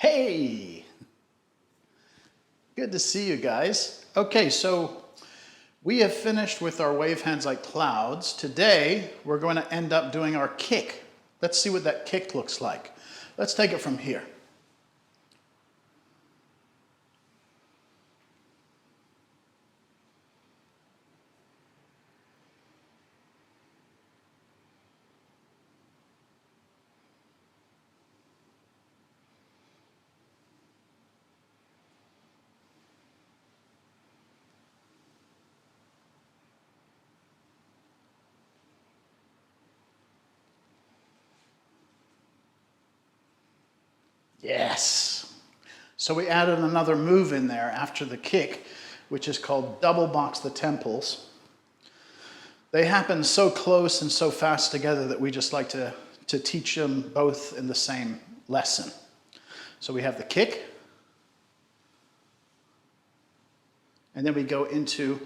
Hey! Good to see you guys. Okay, so we have finished with our wave hands like clouds. Today, we're going to end up doing our kick. Let's see what that kick looks like. Let's take it from here. Yes. So we added another move in there after the kick, which is called double box the temples. They happen so close and so fast together that we just like to teach them both in the same lesson. So we have the kick, and then we go into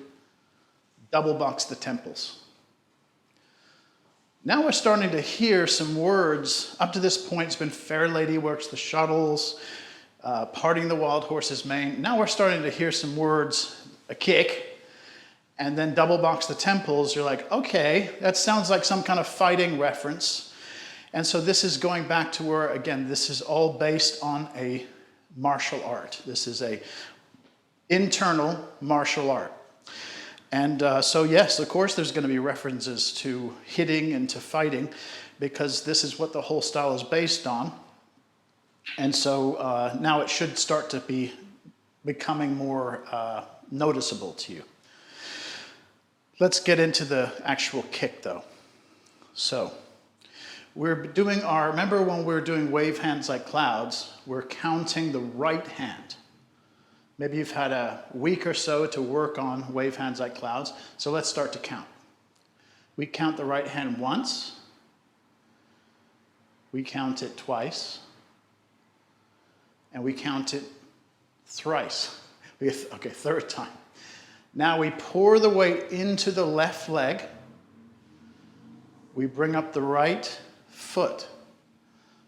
double box the temples. Now we're starting to hear some words. Up to this point, it's been Fair Lady Works the Shuttles, Parting the Wild Horse's Mane. Now we're starting to hear some words, a kick, and then double box the temples. You're like, okay, that sounds like some kind of fighting reference. And so this is going back to where, again, this is all based on a martial art. This is a internal martial art. And so yes, of course there's going to be references to hitting and to fighting because this is what the whole style is based on. And so now it should start to be becoming more noticeable to you. Let's get into the actual kick though. So we're doing remember when we were doing wave hands like clouds, we're counting the right hand. Maybe you've had a week or so to work on wave hands like clouds. So let's start to count. We count the right hand once. We count it twice. And we count it thrice. Okay, third time. Now we pour the weight into the left leg. We bring up the right foot.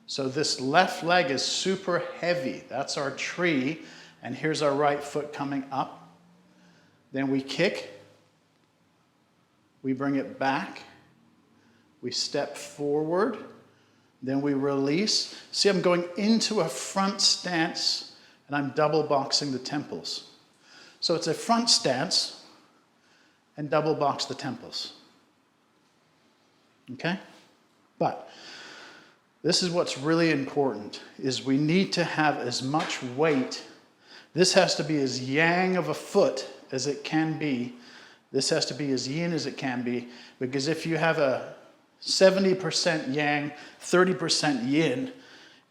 So this left leg is super heavy. That's our tree. And here's our right foot coming up. Then we kick. We bring it back. We step forward. Then we release. See, I'm going into a front stance and I'm double boxing the temples. So it's a front stance and double box the temples. Okay? But this is what's really important, is we need to have as much weight. This has to be as yang of a foot as it can be. This has to be as yin as it can be, because if you have a 70% yang, 30% yin,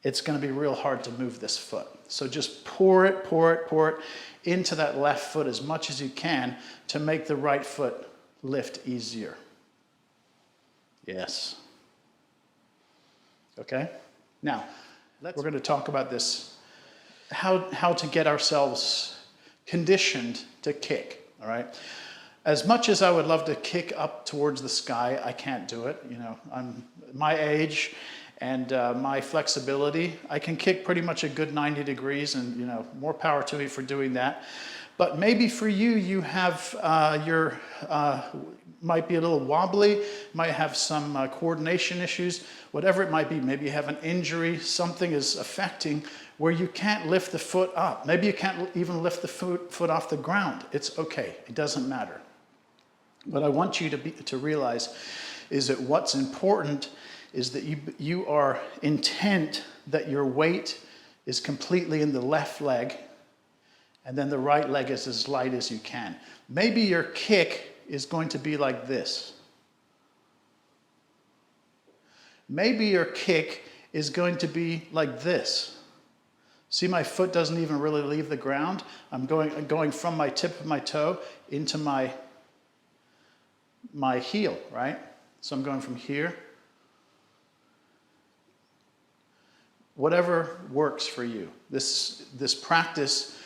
it's going to be real hard to move this foot. So just pour it into that left foot as much as you can to make the right foot lift easier. Yes. Okay? Now, we're going to talk about this. How to get ourselves conditioned to kick, all right? As much as I would love to kick up towards the sky, I can't do it. You know, I'm my age and my flexibility. I can kick pretty much a good 90 degrees, and you know, more power to me for doing that. But maybe for you, you have might be a little wobbly, might have some coordination issues, whatever it might be. Maybe you have an injury, something is affecting where you can't lift the foot up. Maybe you can't even lift the foot off the ground. It's okay, it doesn't matter. What I want you to realize is that what's important is that you are intent that your weight is completely in the left leg, and then the right leg is as light as you can. Maybe your kick is going to be like this. Maybe your kick is going to be like this. See, my foot doesn't even really leave the ground. I'm going from my tip of my toe into my heel, right? So I'm going from here. Whatever works for you. This practice,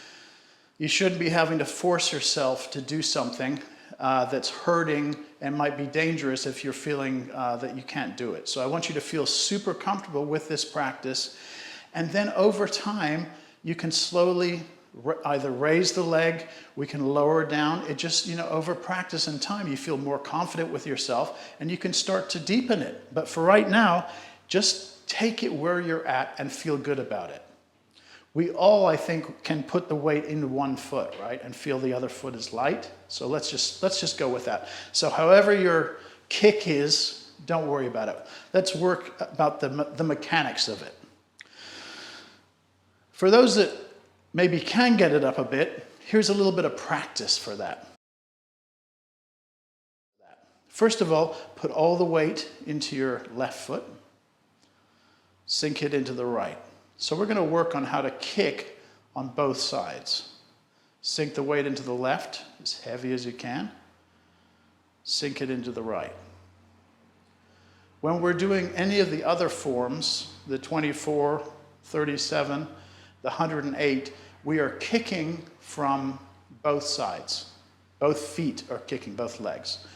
you shouldn't be having to force yourself to do something that's hurting and might be dangerous if you're feeling that you can't do it. So I want you to feel super comfortable with this practice And then over time, you can slowly either raise the leg, we can lower down. It just, over practice and time, you feel more confident with yourself and you can start to deepen it. But for right now, just take it where you're at and feel good about it. We all, I think, can put the weight into one foot, right? And feel the other foot is light. So let's just go with that. So however your kick is, don't worry about it. Let's work about the mechanics of it. For those that maybe can get it up a bit, here's a little bit of practice for that. First of all, put all the weight into your left foot. Sink it into the right. So we're going to work on how to kick on both sides. Sink the weight into the left as heavy as you can. Sink it into the right. When we're doing any of the other forms, the 24, 37, the 108, we are kicking from both sides. Both feet are kicking, both legs.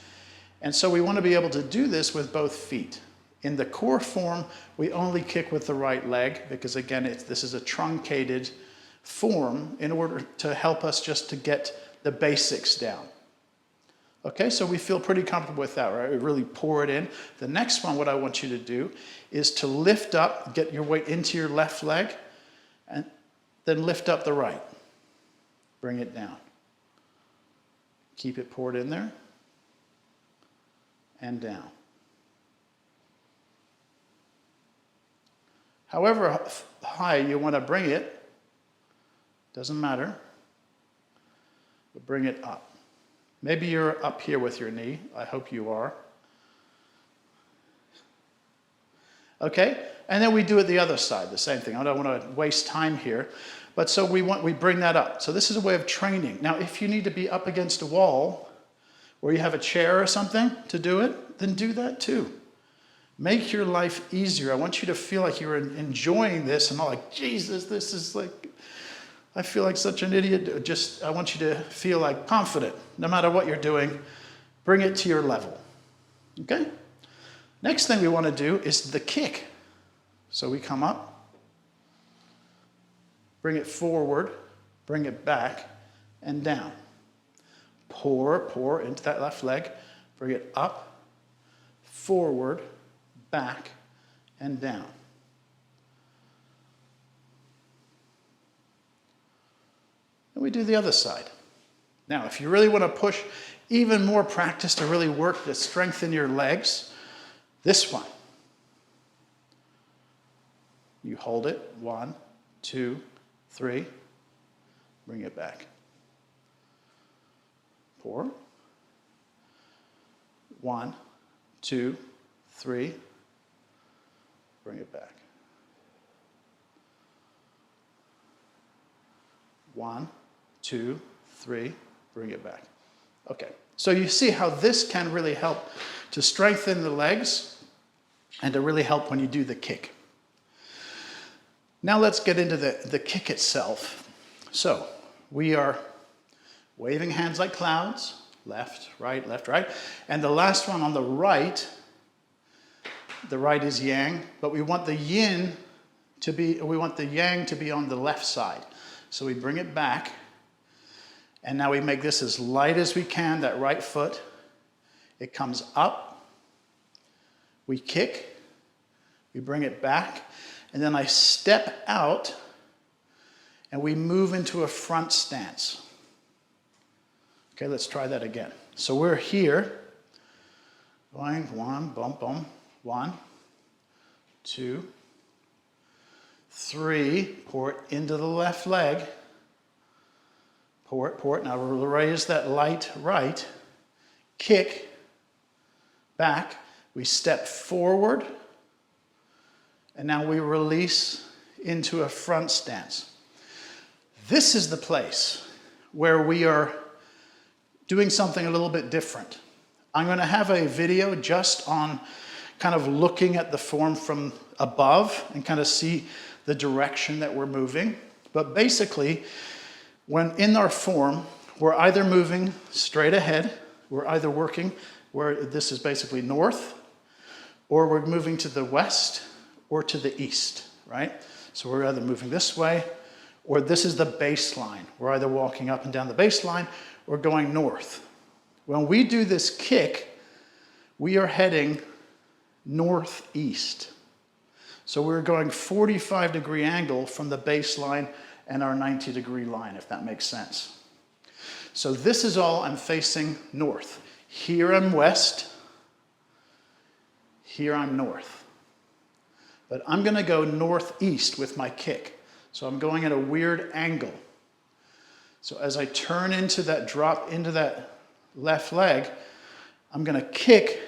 And so we want to be able to do this with both feet. In the core form, we only kick with the right leg because, again, this is a truncated form in order to help us just to get the basics down. Okay, so we feel pretty comfortable with that, right? We really pour it in. The next one, what I want you to do is to lift up, get your weight into your left leg, and then lift up the right. Bring it down. Keep it poured in there. And down. However high you want to bring it, doesn't matter, but bring it up. Maybe you're up here with your knee. I hope you are. Okay? And then we do it the other side, the same thing. I don't want to waste time here. But so we bring that up. So this is a way of training. Now, if you need to be up against a wall, or you have a chair or something to do it, then do that too. Make your life easier. I want you to feel like you're enjoying this and not like, Jesus, this is like, I feel like such an idiot. I want you to feel like confident. No matter what you're doing, bring it to your level. Okay? Next thing we want to do is the kick. So we come up, bring it forward, bring it back, and down. Pour into that left leg, bring it up, forward, back, and down. And we do the other side. Now, if you really want to push even more practice to really work to strengthen your legs, this one. You hold it, 1, 2, 3, bring it back. Pour. 1, 2, 3, bring it back. 1, 2, 3, bring it back. Okay, so you see how this can really help to strengthen the legs and to really help when you do the kick. Now let's get into the kick itself. So we are waving hands like clouds, left, right, and the last one on the right is yang, but we want the yang to be on the left side. So we bring it back, and now we make this as light as we can, that right foot. It comes up, we kick, we bring it back, and then I step out, and we move into a front stance. Okay, let's try that again. So we're here, going 1, bump, bump, 1, 2, 3, pour it into the left leg, pour it, now we'll raise that light right, kick, back, we step forward, and now we release into a front stance. This is the place where we are doing something a little bit different. I'm going to have a video just on kind of looking at the form from above and kind of see the direction that we're moving. But basically, when in our form, we're either moving straight ahead, we're either working where this is basically north, or we're moving to the west or to the east, right? So we're either moving this way, or this is the baseline. We're either walking up and down the baseline or going north. When we do this kick, we are heading northeast. So we're going 45-degree angle from the baseline and our 90-degree line, if that makes sense. So this is all I'm facing north. Here I'm west. Here I'm north. But I'm going to go northeast with my kick. So I'm going at a weird angle. So as I turn into that drop into that left leg, I'm going to kick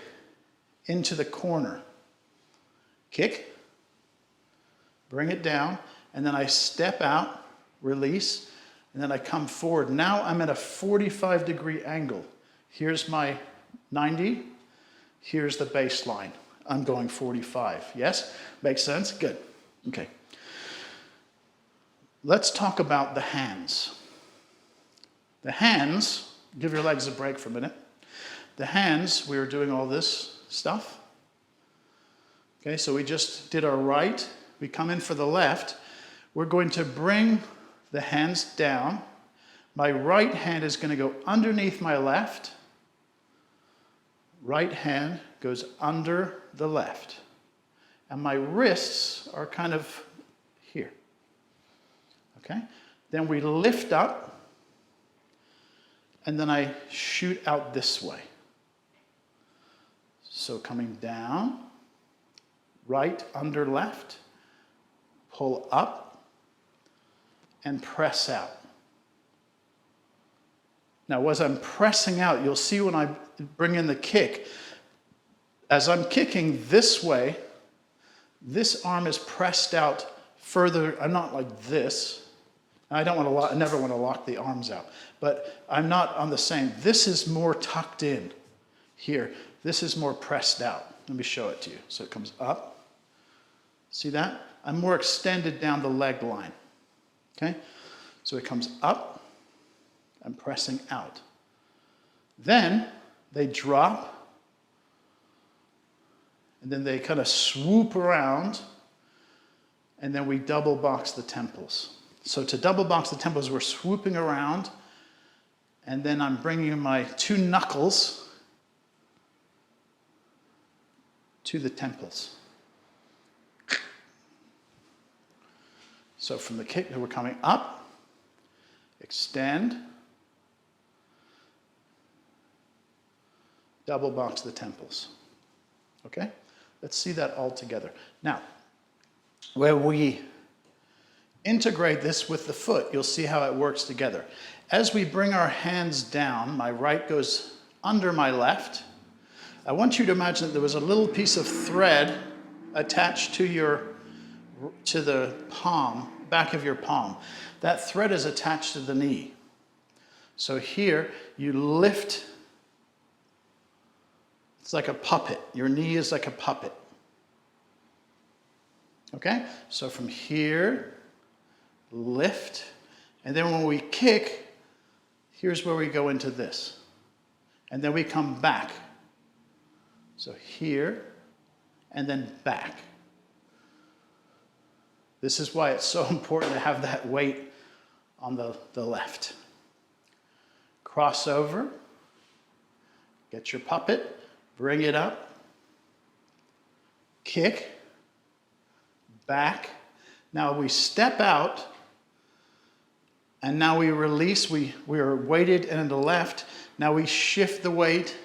into the corner. Kick, bring it down, and then I step out, release, and then I come forward. Now I'm at a 45-degree angle. Here's my 90, here's the baseline. I'm going 45. Yes? Makes sense? Good. Okay. Let's talk about the hands. The hands, give your legs a break for a minute. The hands, we were doing all this stuff. Okay, so we just did our right. We come in for the left. We're going to bring the hands down. My right hand is going to go underneath my left. Right hand goes under the left. And my wrists are kind of here. Okay? Then we lift up, and then I shoot out this way. So coming down, right under left, pull up, and press out. Now, as I'm pressing out, you'll see when I bring in the kick, as I'm kicking this way, this arm is pressed out further. I'm not like this. I never want to lock the arms out, but I'm not on the same. This is more tucked in here. This is more pressed out. Let me show it to you. So it comes up. See that? I'm more extended down the leg line. Okay? So it comes up. I'm pressing out. Then they drop, and then they kind of swoop around, and then we double box the temples. So to double box the temples, we're swooping around, and then I'm bringing my two knuckles to the temples. So from the kick, we're coming up, extend, double box the temples. Okay? Let's see that all together. Now, where we integrate this with the foot, you'll see how it works together. As we bring our hands down, my right goes under my left. I want you to imagine that there was a little piece of thread attached to the palm, back of your palm. That thread is attached to the knee. So here, you lift. It's like a puppet. Your knee is like a puppet. Okay? So from here, lift. And then when we kick, here's where we go into this. And then we come back. So here, and then back. This is why it's so important to have that weight on the left. Cross over. Get your puppet. Bring it up. Kick. Back. Now we step out. And now we release. We are weighted in the left. Now we shift the weight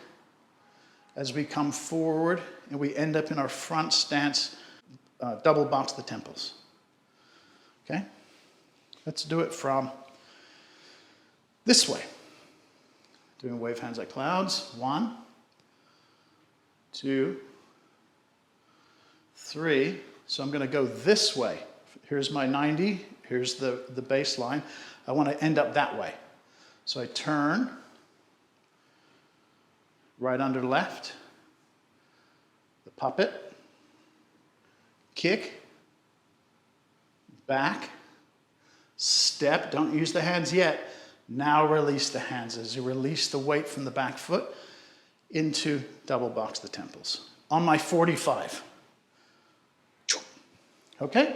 as we come forward. And we end up in our front stance. Double box the temples. Okay? Let's do it from this way. Doing wave hands like clouds. 1, 2, 3. So I'm going to go this way. Here's my 90. Here's the baseline. I want to end up that way. So I turn. Right under left. The puppet. Kick. Back. Step. Don't use the hands yet. Now release the hands as you release the weight from the back foot into double box the temples. On my 45. Okay?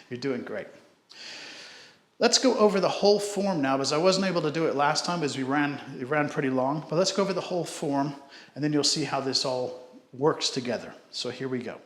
You're doing great. Let's go over the whole form now, because I wasn't able to do it last time because it ran pretty long. But let's go over the whole form, and then you'll see how this all works together. So here we go.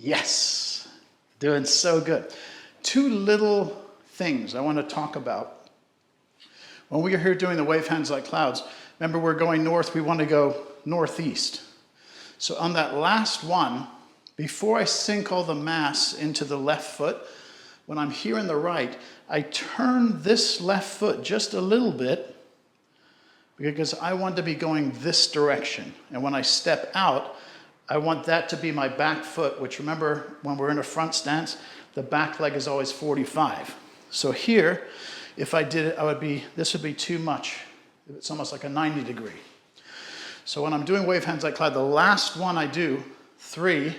Yes, doing so good. Two little things I want to talk about. When we are here doing the wave hands like clouds, remember we're going north, we want to go northeast. So on that last one, before I sink all the mass into the left foot, when I'm here in the right, I turn this left foot just a little bit because I want to be going this direction. And when I step out, I want that to be my back foot, which remember when we're in a front stance, the back leg is always 45. So here, if I did it, this would be too much. It's almost like a 90 degree. So when I'm doing wave hands like cloud, the last one I do, 3,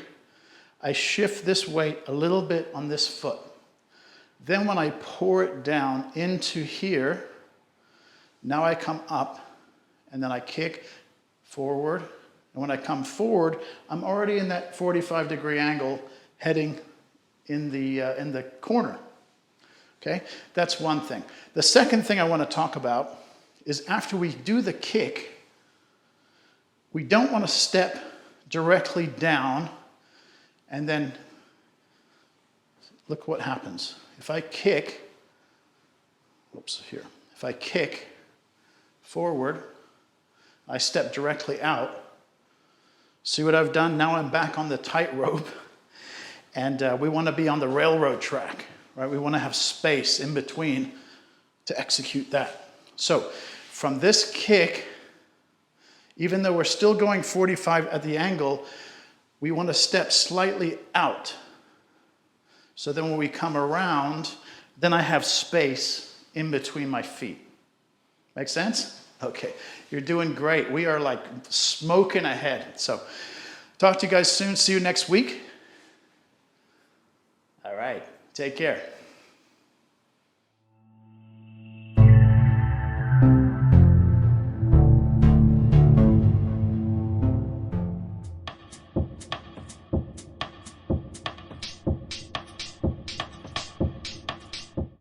I shift this weight a little bit on this foot. Then when I pour it down into here, now I come up and then I kick forward. And when I come forward, I'm already in that 45 degree angle heading in the corner. Okay, that's one thing. The second thing I want to talk about is after we do the kick, we don't want to step directly down and then look what happens. If I kick, if I kick forward, I step directly out. See what I've done? Now I'm back on the tightrope, and we want to be on the railroad track, right? We want to have space in between to execute that. So from this kick, even though we're still going 45 at the angle, we want to step slightly out. So then when we come around, then I have space in between my feet. Make sense? Okay, you're doing great. We are like smoking ahead. So talk to you guys soon. See you next week. All right, take care.